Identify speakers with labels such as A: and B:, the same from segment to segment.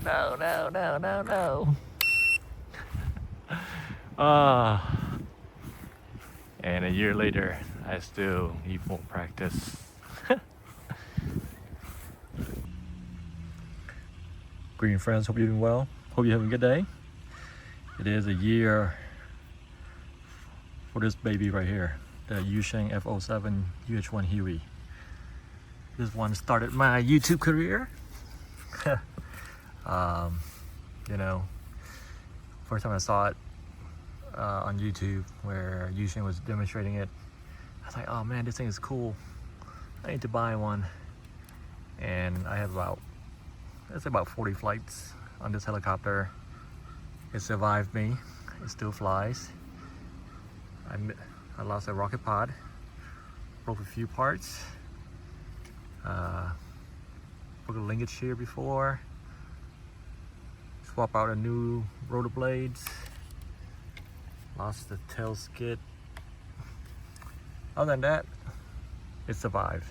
A: No. And a year later, I still need more practice. Greeting friends, hope you're doing well. Hope you're having a good day. It is a year for this baby right here, the Xiang F07 UH1 Huey. This one started my YouTube career. You know, first time I saw it on YouTube where Xiang was demonstrating it, I was like, oh man, this thing is cool. I need to buy one. And I have about 40 flights on this helicopter. It survived me. It still flies. I lost a rocket pod, broke a few parts, broke a linkage here before, swap out a new rotor blades, lost the tail skid. Other than that, it survived.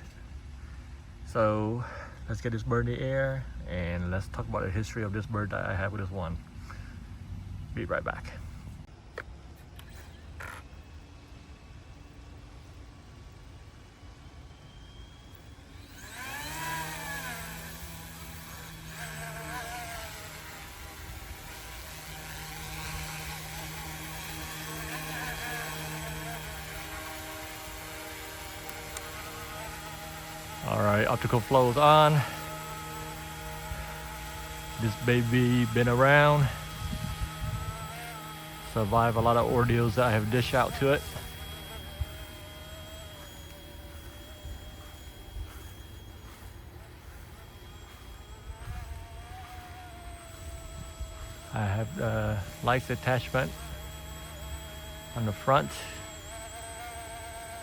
A: So let's get this bird in the air and let's talk about the history of this bird that I have with this one. Be right back. Alright, optical flows on. This baby been around. Survived a lot of ordeals that I have dished out to it. I have the lights attachment on the front,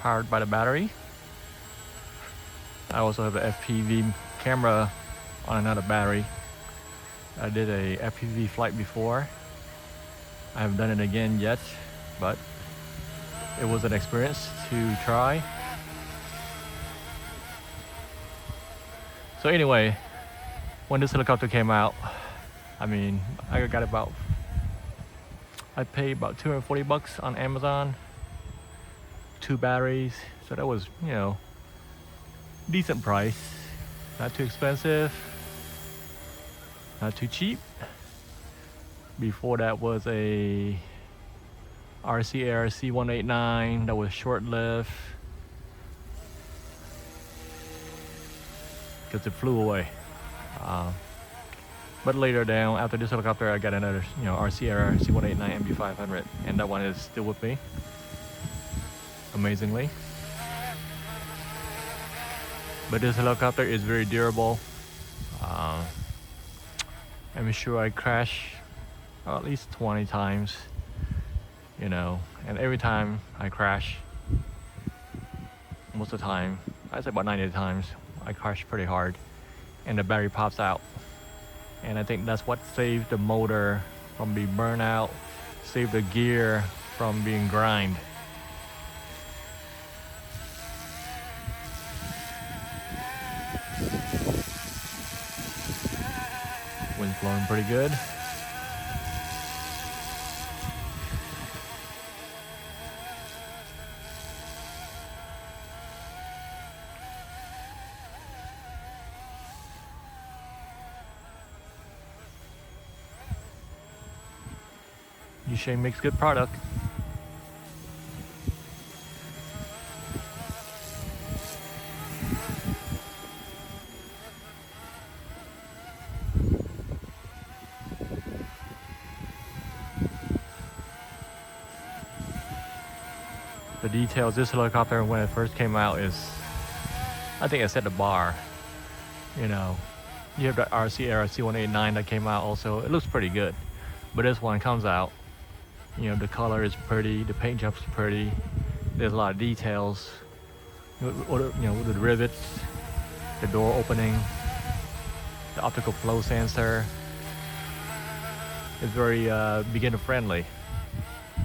A: powered by the battery. I also have an FPV camera on another battery. I did a FPV flight before. I haven't done it again yet, but it was an experience to try. So anyway, when this helicopter came out, I mean, I paid about 240 bucks on Amazon, 2 batteries. So that was, you know, decent price, not too expensive, not too cheap. Before that was a RCR C189 that was short-lived because it flew away. But later down, after this helicopter, I got another, you know, RCR C189 MB500, and that one is still with me, amazingly. But this helicopter is very durable. I'm sure I crashed at least 20 times, you know, and every time I crash, most of the time, I'd say about 90 times, I crash pretty hard and the battery pops out. And I think that's what saved the motor from being burned out, saved the gear from being grind. Wind's blowing pretty good. Xiang makes good product. The details, this helicopter when it first came out is, I think I set the bar. You know, you have the RCR C189 that came out also. It looks pretty good. But this one comes out, you know, the color is pretty, the paint job's pretty. There's a lot of details. You know, with the rivets, the door opening, the optical flow sensor. It's very beginner friendly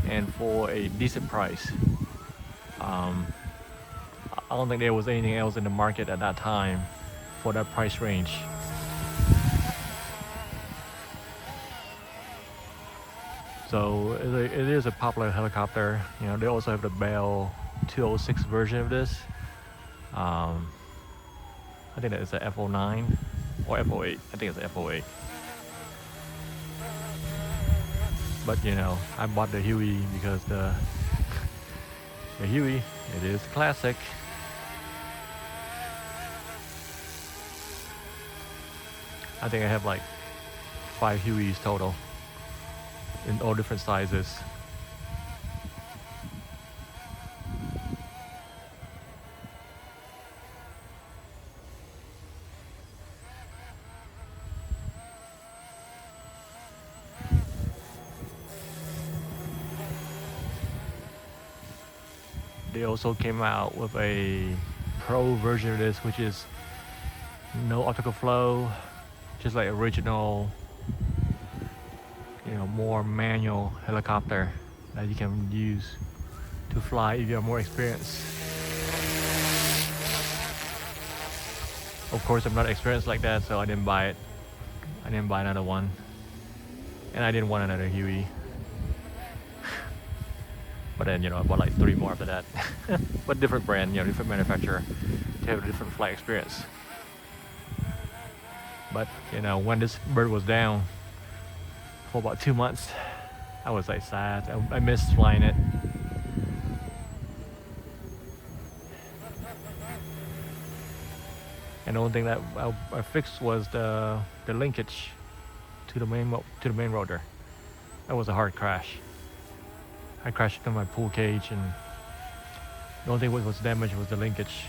A: and for a decent price. I don't think there was anything else in the market at that time for that price range. So it is a popular helicopter. You know, they also have the Bell 206 version of this. I think that is the F09 or F08. I think it's the F08. But you know, I bought the Huey because the Huey, it is a classic. I think I have like 5 Hueys total in all different sizes. They also came out with a pro version of this, which is no optical flow, just like original, you know, more manual helicopter that you can use to fly if you have more experience. Of course, I'm not experienced like that, so I didn't buy it. I didn't buy another one, and I didn't want another Huey. But then, you know, I bought like 3 more after that. But different brand, you know, different manufacturer to have a different flight experience. But, you know, when this bird was down for about 2 months, I was like sad. I missed flying it. And the only thing that I fixed was the linkage to the main rotor. That was a hard crash. I crashed into my pool cage, and the only thing that was damaged was the linkage.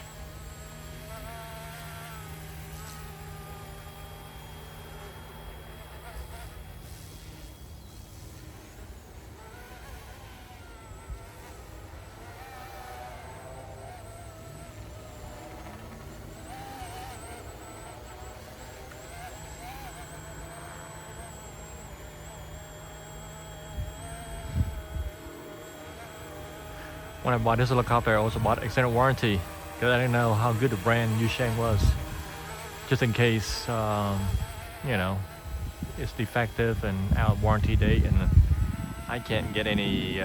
A: When I bought this helicopter, I also bought extended warranty because I didn't know how good the brand Xiang was. Just in case, you know, it's defective and out of warranty date, and I can't get any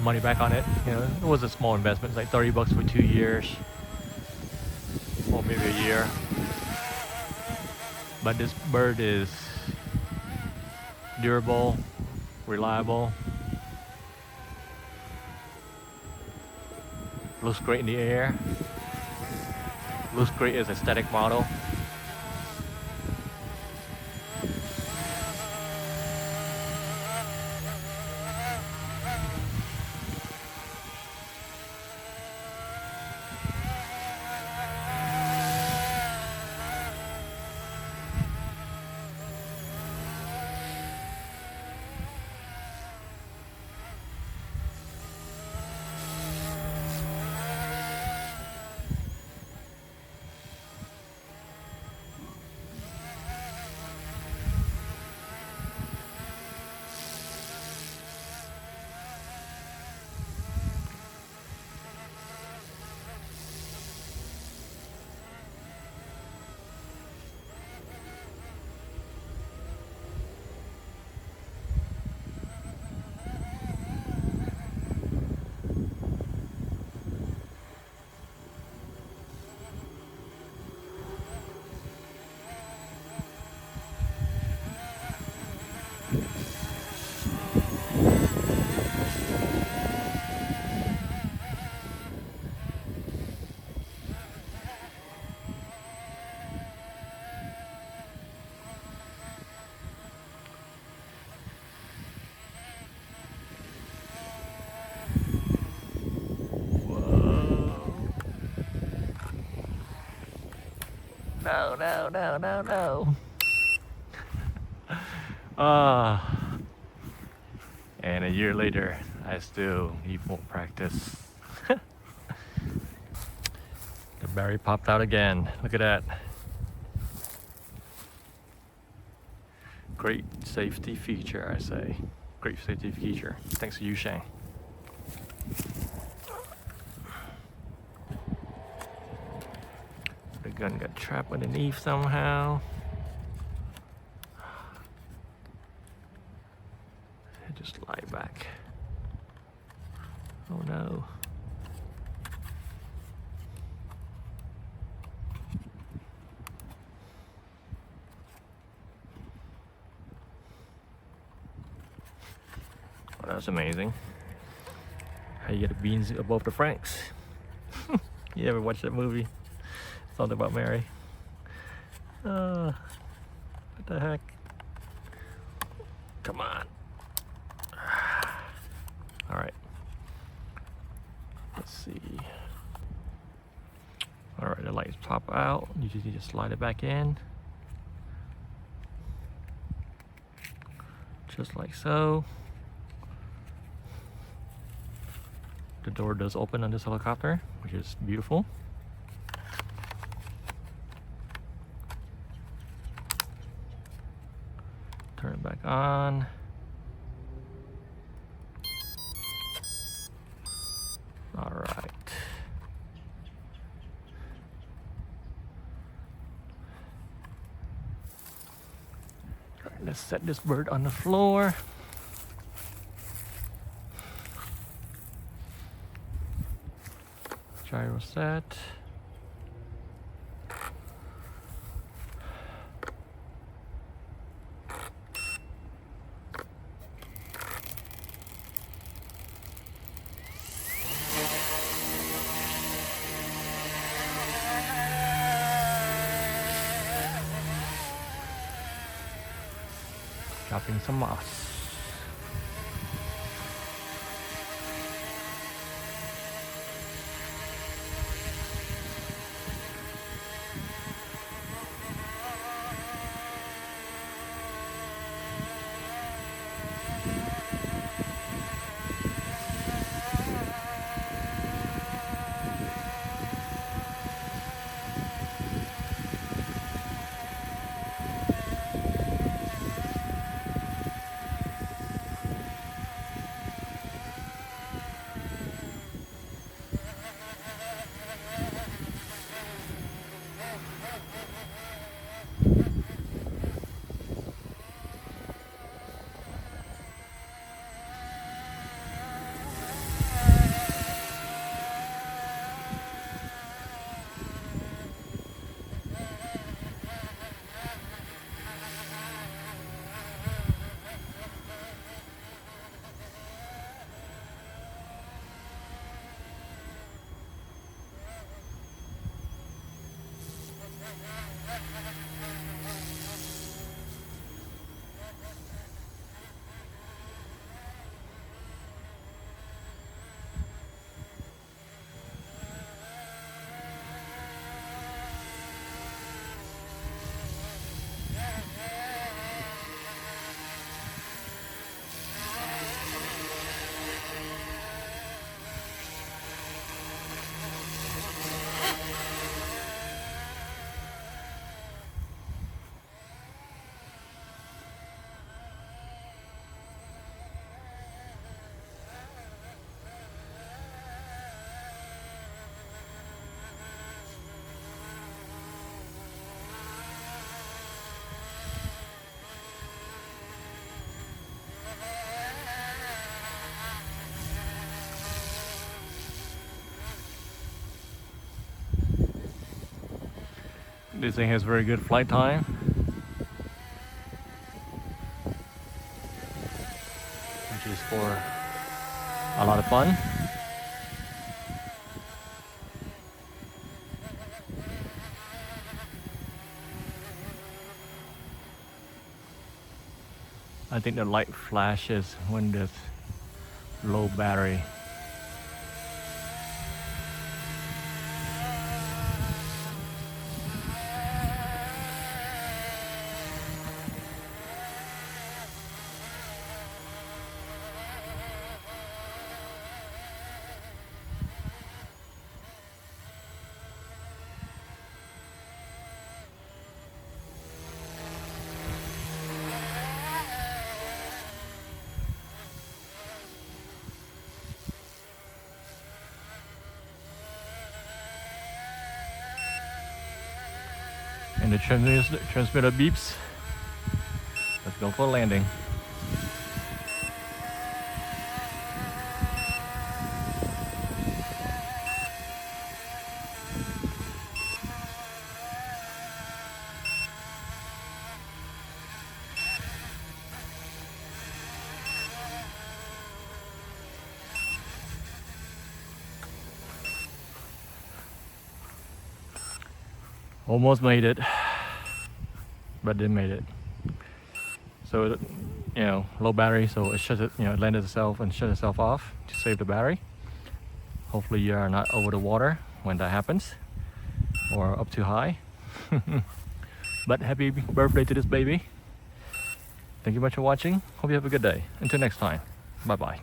A: money back on it. You know, it was a small investment, like $30 for 2 years, or maybe a year. But this bird is durable, reliable. Looks great in the air. Looks great as a static model. No. And a year later, I still need more practice. The berry popped out again. Look at that. Great safety feature, I say. Great safety feature. Thanks to you, Xiang. The gun got trapped underneath somehow. That's amazing. How you get the beans above the Franks. You ever watch that movie? Something about Mary. What the heck? Come on. All right. Let's see. All right, the lights pop out. You just need to slide it back in. Just like so. The door does open on this helicopter, which is beautiful. Turn it back on. All right. All right, let's set this bird on the floor. Gyro set. Dropping some moss. This thing has very good flight time. Which is for a lot of fun. I think the light flashes when there's low battery. And the transmitter beeps. Let's go for landing. Almost made it, but didn't made it. So it, low battery, so it shuts it, it landed itself and shut itself off to save the battery. Hopefully you are not over the water when that happens, or up too high. But happy birthday to this baby. Thank you much for watching. Hope you have a good day. Until next time. Bye bye.